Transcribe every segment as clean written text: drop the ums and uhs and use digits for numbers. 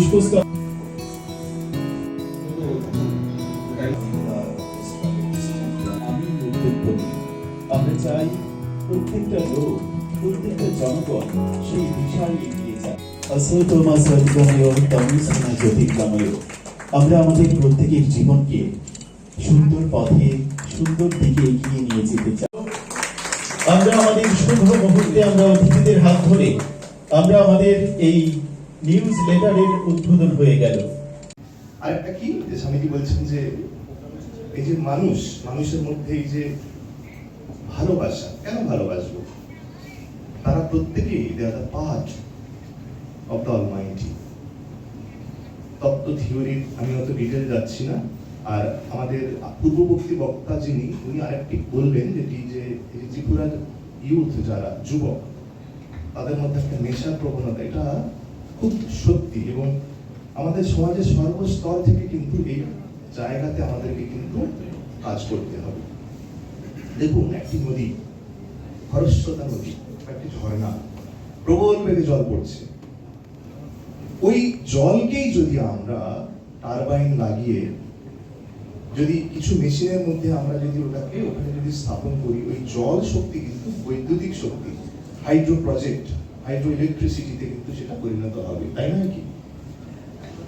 ফুসফুস আমরা চাই প্রত্যেকটা লোক, প্রত্যেকটা জনগণ সেই বিশাল এগিয়ে যায়। আসতমা সদ্গময় তমসা জ্যোতির্গময়। আমরা আমাদের প্রত্যেকের জীবনকে সুন্দর পথে, সুন্দর দিকে এগিয়ে নিয়ে যেতে চাই। আমরা আমাদের শুভ মুহূর্তে আমরা অতিথিদের হাত ধরে আমরা আমাদের এই নিউজ লেটারের উদ্বোধন হয়ে গেল। আরেকটা কি যে স্বামীজি বলছেন যে এই যে মানুষের মধ্যে এই যে ভালোবাসা, কেন ভালোবাসবো? তারা প্রত্যেকেই they are the part of the Almighty. তত্ত্ব থিওরির আমি অত ডিটেল যাচ্ছি না। আর আমাদের পূর্ববর্তী বক্তা যিনি, উনি আরেকটি বললেন যেটি যে ত্রিপুরার ইউথ যারা যুবক, তাদের মধ্যে একটা নেশার প্রবণতা, এটা খুব সত্যি। এবং আমাদের সমাজের সর্বস্তর থেকে কিন্তু এই জায়গাতে আমাদেরকে কিন্তু কাজ করতে হবে। দেখুন, একটি নদী, খরস্রোতা নদী, একটি ঝর্ণা, প্রবল বেগে জল পড়ছে। ওই জলকেই যদি আমরা টারবাইন লাগিয়ে যদি কিছু মেশিনের মধ্যে আমরা যদি ওটাকে ওখানে যদি স্থাপন করি, ওই জল শক্তি কিন্তু বৈদ্যুতিক শক্তি, হাইড্রো প্রজেক্ট, হাইড্রো ইলেকট্রিসিটিতে কিন্তু সেটা পরিণত হবে, তাই নয় কি?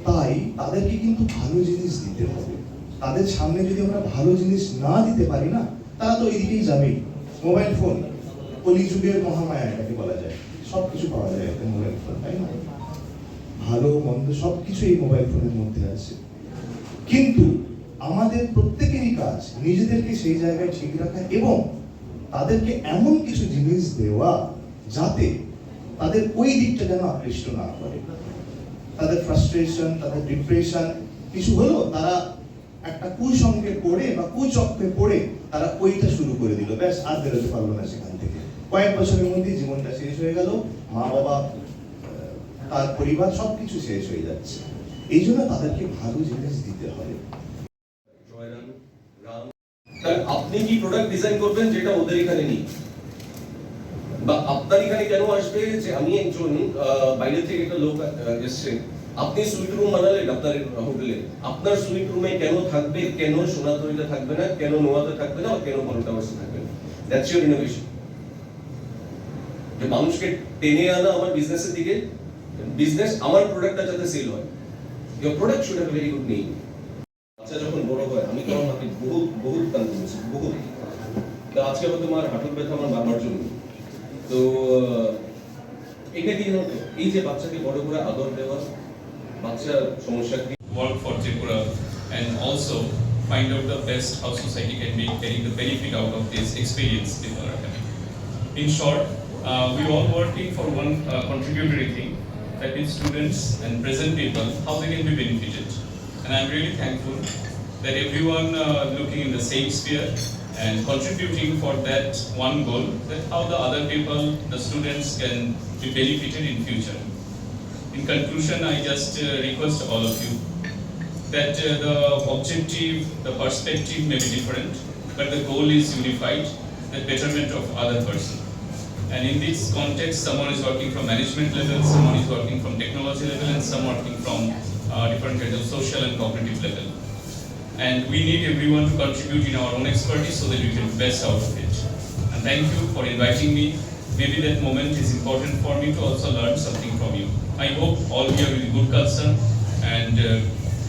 তাই তাদেরকে কিন্তু ভালো জিনিস দিতে হবে। তাদের সামনে যদি আমরা ভালো জিনিস না দিতে পারি না, তারা তো এইদিকেই যাবেই। মোবাইল ফোন কলিযুগের মহামায়া এটাকে বলা যায়, সবকিছু পাওয়া যায় একটা মোবাইল ফোন, তাই না? ভালো মন্দ সবকিছু এই মোবাইল ফোনের মধ্যে আছে। কিন্তু আমাদের প্রত্যেকেরই কাজ নিজেদেরকে সেই জায়গায় ঠিক রাখা এবং তাদেরকে এমন কিছু জিনিস দেওয়া যাতে তাদের ওই দিকটা যেন আকৃষ্ট না করে। তাদের ফ্রাস্ট্রেশন, তাদের ডিপ্রেশন কিছু হলো, তারা একটা কুসঙ্গে পড়ে বা কুচক্রে পড়ে তারা ওইটা শুরু করে দিল, ব্যাস আর বেরোতে পারলো না সেখান থেকে। কয়েক বছরের মধ্যে জীবনটা শেষ হয়ে গেল, মা বাবা, তার পরিবার সবকিছু শেষ হয়ে যাচ্ছে। এই জন্য তাদেরকে ভালো জিনিস দিতে হবে। আপনি কি প্রোডাক্ট ডিজাইন করবেন যেটা ওদের এখানে নেই, বা আপনার এখানে কেন আসবে যে আমি একজন বাইরে থেকে একটা লোক এসছে, আপনি সুইট রুম বানালেন আপনার হোটেলে, আপনার সুইট রুমে কেন থাকবে, কেন সোনাতরিতে থাকবে না, কেন নোয়াতে থাকবে না, কেন বড়টাওয়ার্সে থাকবে না? That's your innovation. যে মানুষকে টেনে আনা আমার বিজনেসের দিকে, বিজনেস আমার প্রোডাক্টটা যাতে সেল হয়। Your product should have very good name. বাচ্চা যখন বড় হয়, আমি তখন আপনি বহুত কান করেছি, বহুত। তো আজকে হয়তো আমার হাঁটুর ব্যথা আমার বাবার জন্য। তো এটা কি হতো, এই যে বাচ্চাকে বড় করে আদর দেওয়া, বাচ্চার সমস্যা কি, work for Tripura and also find out the best how society can be getting the benefit out of this experience people are having. In short, we all working for one contributory thing, that is students and present people, how they can be benefited. And I'm really thankful that everyone looking in the same sphere and contributing for that one goal, that how the other people, the students can be benefited in future. In conclusion, I just request all of you that the objective, the perspective may be different, but the goal is unified, the betterment of other person. And in this context, someone is working from management level, someone is working from technology level, and some working from different kinds of social and cognitive level. And we need everyone to contribute in our own expertise so that we can best out of it. And thank you for inviting me. Maybe that moment is important for me to also learn something from you. I hope all here with good concern and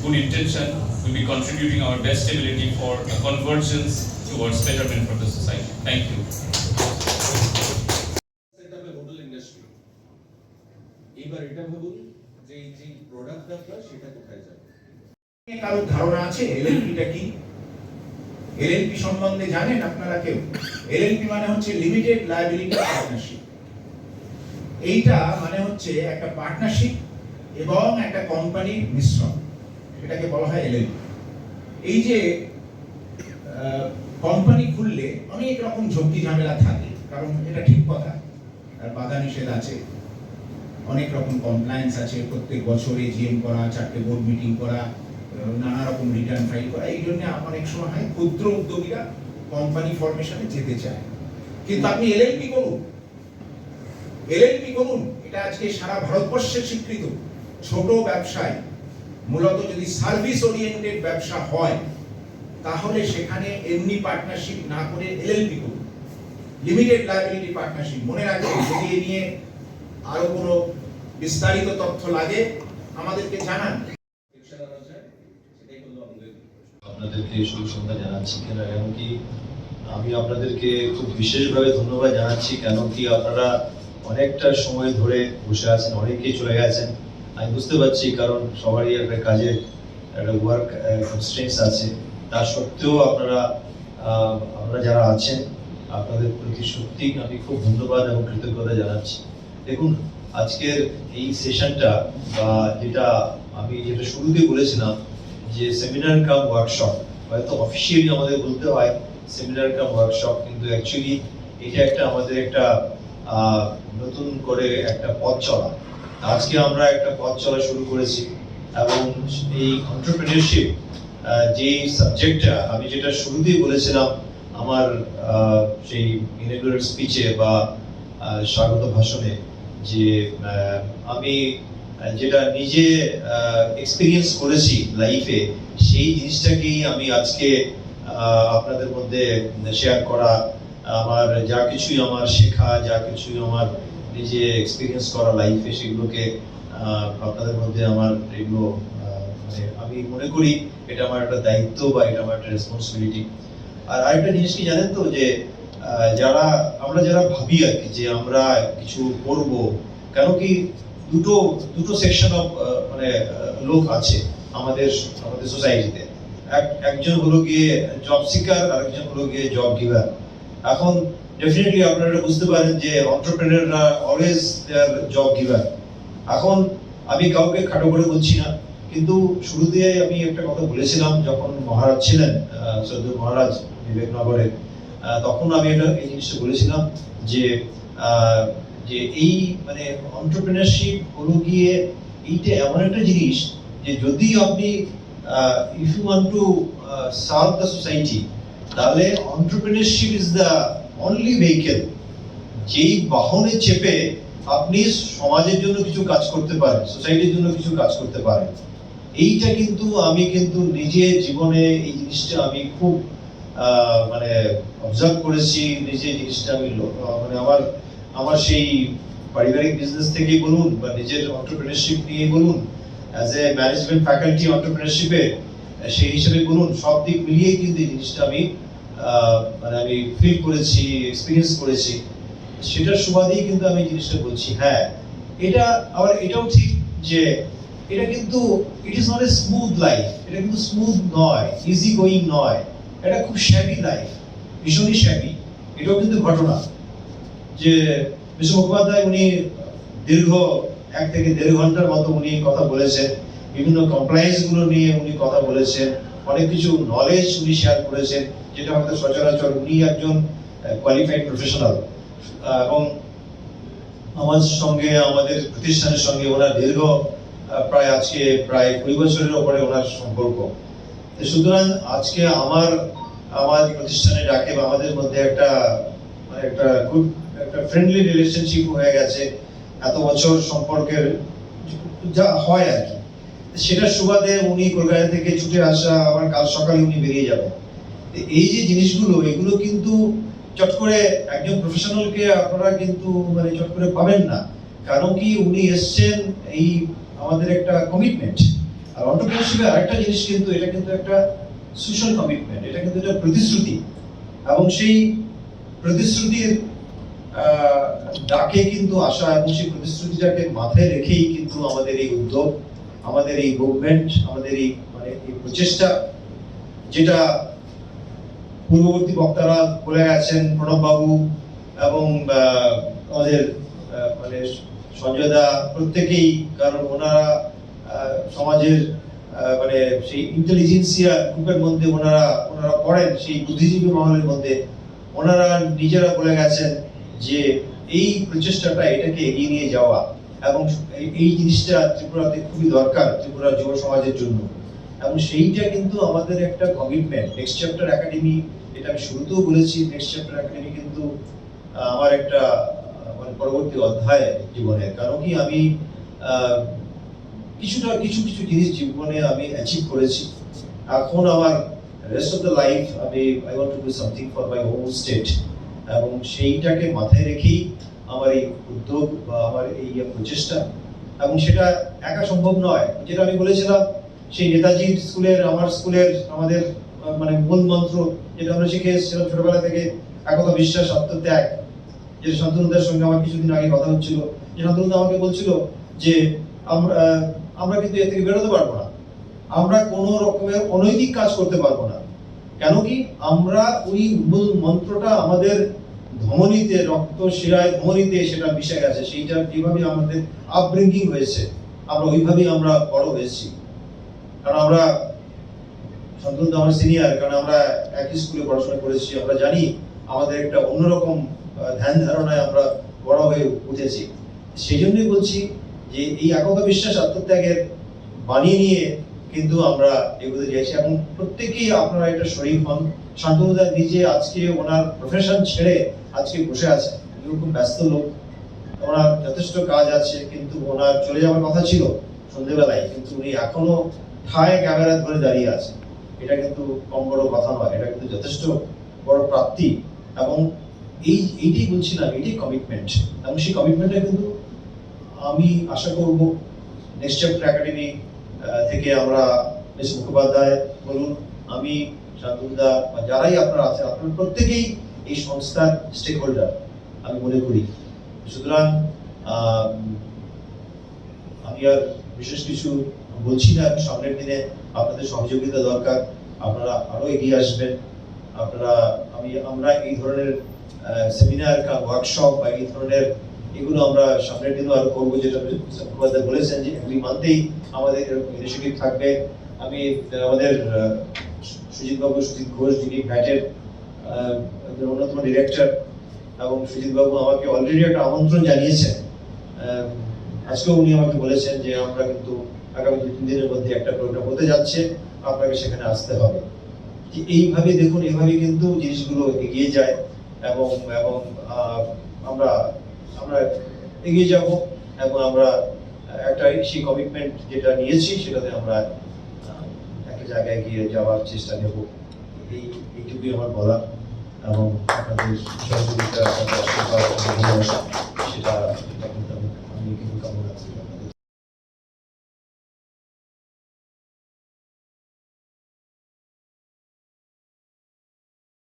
good intention will be contributing our best ability for a convergence towards betterment for the society. Thank you. Hotel industry, এবার এটা ভাবুন যে এই যে product আপনার সেটা কোথায় যাবে। কারো ধারণা আছে এলএলপিটা কি? এলএলপি সম্বন্ধে জানেন আপনারা কেউ? এলএলপি মানে হচ্ছে লিমিটেড লায়াবিলিটি পার্টনারশিপ। এইটা মানে হচ্ছে একটা পার্টনারশিপ এবং একটা কোম্পানির মিশ্রণ, এটাকে বলা হয় এলএলপি। এই যে কোম্পানি খুললে অনেক রকম ঝক্কি ঝামেলা থাকে, কারণ এটা ঠিক কথা, আর বাধা নিষেধ আছে, অনেক রকম কমপ্লায়েন্স আছে, প্রত্যেক বছরে জিএম করা, 4টে বোর্ড মিটিং করা, নানা রকম রিটার্ন ফাইল করা। এই জন্য অনেক সময় হয় ক্ষুদ্র উদ্যোগীরা কোম্পানি ফরমেশনে যেতে চায়। কিন্তু আপনি এলএলপি করুন, এলএলপি করুন, এটা আজকে সারা ভারতবর্ষের স্বীকৃত। ছোট ব্যবসায় মূলত যদি সার্ভিস ওরিয়েন্টেড ব্যবসা হয় তাহলে সেখানে এমনি পার্টনারশিপ না করে এলএলপি করুন, লিমিটেড লায়াবিলিটি পার্টনারশিপ। মনে রাখবেন, যদি এ নিয়ে আরো কোনো বিস্তারিত তথ্য লাগে আমাদেরকে জানান। আপনাদেরকে শুভ সন্ধ্যা জানাচ্ছি। কেন কি আমি আপনাদেরকে খুব বিশেষভাবে ধন্যবাদ জানাচ্ছি, কেন কি আপনারা অনেকটা সময় ধরে বসে আছেন, অনেকেই চলে গেছেন, আমি বুঝতে পারছি, কারণ সবারই একটা কাজে একটা ওয়ার্ক কনস্ট্রেন্টস আছে। তা সত্ত্বেও আপনারা যারা আছেন আপনাদের প্রতি সত্যি আমি খুব ধন্যবাদ এবং কৃতজ্ঞতা জানাচ্ছি। দেখুন, আজকের এই সেশনটা বা যেটা শুরুতে বলেছিলাম যে সেমিনার কাম ওয়ার্কশপ, হয়তো অফিসিয়ালি আমাদের বলতে হয় সেমিনার কাম ওয়ার্কশপ, কিন্তু অ্যাকচুয়ালি এটা একটা আমাদের একটা নতুন করে একটা পথ চলা। আজকে আমরা একটা পথ চলা শুরু করেছি এবং এই এন্টারপ্রেনিয়রশিপ যে সাবজেক্টটা আমি যেটা শুরুতেই বলেছিলাম আমার সেই ইনঅগুরাল স্পিচে বা স্বাগত ভাষণে, যে আমি যেটা নিজে এক্সপিরিয়েন্স করেছি লাইফে, সেই জিনিসটাকেই আমি আজকে আপনাদের মধ্যে শেয়ার করা, আমার যা কিছুই আমার শেখা, যা কিছুই আমার নিজে এক্সপিরিয়েন্স করা লাইফে, সেগুলোকে আপনাদের মধ্যে আমার এগুলো মানে আমি মনে করি এটা আমার একটা দায়িত্ব বা এটা আমার একটা রেসপন্সিবিলিটি। আর আরেকটা জিনিস কি জানেন তো, যে আমরা যারা ভাবি আর কি যে আমরা কিছু করব, কেন কি দুটো সেকশন অফ মানে লোক আছে আমাদের সোসাইটিতে। একজন হলো গিয়ে জব সিকার, আরেকজন হলো গিয়ে জব গিভার। এখন ডেফিনেটলি আপনারা বুঝতে পারেন যে এন্টারপ্রেনাররা always they are job giver. এখন আমি কাউকে খাটো করে বলছি না, কিন্তু শুরুতে আমি একটা কথা বলেছিলাম যখন মহারাজ ছিলেন, সদ্য মহারাজ বিবেকনগরে, তখন আমি এই জিনিসটা বলেছিলাম যে এই মানে এন্টারপ্রেনারশিপ হলো গিয়ে এইটা এমন একটা জিনিস যে যদি আপনি if you want to serve the society, তাহলে entrepreneurship is the only vehicle, যেই বাহনে চেপে আপনি সমাজের জন্য কিছু কাজ করতে পারেন, সোসাইটির জন্য কিছু কাজ করতে পারেন। এইটা কিন্তু আমি নিজে জীবনে এই জিনিসটা আমি খুব মানে অবজার্ভ করেছি, নিজে জিনিসটা আমি মানে আমার সেই পারিবারিক বিজনেস থেকেই বলুন বা নিজের এন্টারপ্রেনারশিপ নিয়ে বলুন, অ্যাজ এ ম্যানেজমেন্ট ফ্যাকাল্টি এন্টারপ্রেনারশিপে সেই হিসেবে বলুন, সব দিক মিলিয়েই কিন্তু এই জিনিসটা আমি ফিল করেছি, এক্সপিরিয়েন্স করেছি। সেটার সুবাদেই কিন্তু আমি জিনিসটা বলছি। হ্যাঁ, এটাও ঠিক যে এটা কিন্তু it is not a smooth life, এটা কিন্তু স্মুথ নয়, ইজি গোয়িং নয়, এটা খুব শ্যাবি লাইফ, ভীষণই শ্যাবি। এটাও কিন্তু ঘটনা যে মিস্টার মুখোপাধ্যায় উনি দীর্ঘ 1 থেকে 1.5 ঘন্টার মতো উনি কথা বলেছেন, বিভিন্ন কমপ্লায়েন্স গুলো নিয়ে উনি কথা বলেছেন, অনেক কিছু নলেজ উনি শেয়ার করেছেন, যেটা হয়তো সচরাচর উনি একজন কোয়ালিফাইড প্রফেশনাল, এবং আমাদের প্রতিষ্ঠানের সঙ্গে ওনার দীর্ঘ প্রায় 20 বছরের উপরে ওনার সম্পর্ক। সুতরাং আজকে আমার প্রতিষ্ঠানে ডাকে বা আমাদের মধ্যে একটা গুড একটা ফ্রেন্ডলি রিলেশনশিপ হয়ে গেছে, এত বছর সম্পর্কের যা হয় আর কি। সেটার সুবাদে উনি কলকাতা থেকে ছুটে আসা, আবার কাল সকালে উনি বেরিয়ে যাবেন। এই যে জিনিসগুলো, এগুলো কিন্তু চট করে একজন প্রফেশনালকে আপনারা কিন্তু মানে চট করে পাবেন না, কারণ কি উনি এসছেন এই আমাদের একটা কমিটমেন্ট। আর এন্টারপ্রেনারশিপের আরেকটা জিনিস কিন্তু এটা কিন্তু একটা সোশ্যাল কমিটমেন্ট, এটা কিন্তু একটা প্রতিশ্রুতি, এবং সেই প্রতিশ্রুতির ডাকে কিন্তু আসা এবং সেই প্রতিশ্রুতিটাকে মাথায় রেখেই কিন্তু আমাদের এই উদ্যোগ, আমাদের এই মুভমেন্ট, আমাদের এই মানে এই প্রচেষ্টা, যেটা পূর্ববর্তী বক্তারা বলে গেছেন, প্রণব বাবু এবং আমাদের মানে সঞ্জয় দা, প্রত্যেকেই, কারণ ওনারা সমাজের মানে সেই ইন্টেলিজেন্সিয়া গ্রুপের মধ্যে ওনারা পড়েন, সেই বুদ্ধিজীবী মহলের মধ্যে। ওনারা নিজেরা বলে গেছেন যে এই প্রচেষ্টাটা, এটাকে এগিয়ে নিয়ে যাওয়া, এবং এই জিনিসটা ত্রিপুরাতে খুবই দরকার ত্রিপুরা যুব সমাজের জন্য, এবং সেইটা কিন্তু আমাদের একটা কমিটমেন্ট। নেক্সট চ্যাপ্টার একাডেমি, এটা আমি শুরুতেও বলেছি, নেক্সট চ্যাপ্টার একাডেমি কিন্তু আমার একটা মানে পরবর্তী অধ্যায় জীবনের। কারণ কি আমি কিছু কিছু জিনিস জীবনে আমি অ্যাচিভ করেছি। এখন আমার রেস্ট অফ দ্য লাইফ আমি I want to do something for my home state, এবং সেইটাকে মাথায় রেখেই আমার এই উদ্যোগ বা আমার এই প্রচেষ্টা। এবং সেটা একা সম্ভব নয়, যেটা আমি বলেছিলাম সেই নেতাজির স্কুলের আমাদের মানে মূল মন্ত্র যেটা আমরা শিখে এসেছিলাম ছোটবেলা থেকে, একতা, বিশ্বাস, আত্মত্যাগ। যে শান্তনুদার সঙ্গে আমার কিছুদিন আগে কথা হচ্ছিল, যে শান্তনুদা আমাকে বলছিল যে আমরা কিন্তু এর থেকে বেরোতে পারবো না, আমরা কোনো রকমের অনৈতিক কাজ করতে পারবো না। কেন কি, আমরা ওই মূল মন্ত্রটা আমাদের ধমনীতে, রক্ত শিরায় ধমনীতে সেটা মিশে গেছে। সেইটা যেভাবে আমাদের আপব্রিঙ্গিং হয়েছে, আমরা ওইভাবেই আমরা বড় হয়েছি। কারণ আমরা, শান্তনুদা আমার সিনিয়র, কারণ আমরা একই স্কুলে পড়াশোনা করেছি, আমরা জানি আমাদের একটা অন্যরকম ধ্যান ধারণায় আমরা বড় হয়ে উঠেছি। সেই জন্যই বলছি যে এই একতা, বিশ্বাস, আত্মত্যাগের বাণী নিয়ে কিন্তু আমরা এগোতে চাইছি, এবং প্রত্যেকেই আপনারা এটা শরীর হন। শান্তনুদা নিজে আজকে ওনার প্রফেশন ছেড়ে আজকে বসে আছে, উনি খুব ব্যস্ত লোক, ওনার যথেষ্ট কাজ আছে, কিন্তু ওনার চলে যাওয়ার কথা ছিল সন্ধ্যেবেলায়, কিন্তু উনি এখনো ঠায় ক্যামেরা ধরে দাঁড়িয়ে আছে। এটা কিন্তু কম বড় কথা নয়, এটা কিন্তু যথেষ্ট বড় প্রাপ্তি। এবং এইটাই বলছিলাম, এটাই কমিটমেন্ট, এবং সেই কমিটমেন্টটা কিন্তু আমি আশা করব নেক্সট চ্যাপ্টার একাডেমি থেকে আমরা মিস মুখোপাধ্যায় বলুন, আমি, শান্তনুদা বা যারাই আপনারা আছেন, আপনারা প্রত্যেকেই এই সংস্থার স্টেক হোল্ডার আমি মনে করি। সুতরাং আমি আর বিশেষ কিছু বলছি না। সামনের দিনে আপনাদের সহযোগিতা দরকার, আপনারা আরো এগিয়ে আসবেন। আমরা এই ধরনের সেমিনার বা ওয়ার্কশপ বা এই ধরনের এগুলো আমরা সামনের দিনও আরো করবো, যেটা মুখোপাধ্যায় বলেছেন যে এভরি মান্থেই আমাদের এরকম ইনিশিয়েটিভ থাকবে। আমি আমাদের সুজিত ঘোষ, যিনি ভ্যাটের অন্যতম ডিরেক্টর, এবং সুজিত বাবু আমাকে অলরেডি একটা আমন্ত্রণ জানিয়েছেন। আজকেও উনি আমাকে বলেছেন যে আমরা কিন্তু আগামী 2-3 দিনের মধ্যে একটা প্রোগ্রাম হতে যাচ্ছে, আপনাকে সেখানে আসতে হবে। এইভাবে দেখুন, এইভাবে কিন্তু জিনিসগুলো এগিয়ে যায়, এবং আমরা এগিয়ে যাব, এবং আমরা একটা সেই কমিটমেন্ট যেটা নিয়েছি সেটাতে আমরা একটা জায়গায় গিয়ে যাওয়ার চেষ্টা নেব। এইটুকুই আমার বলা, এবং আপনাদের সহযোগিতা,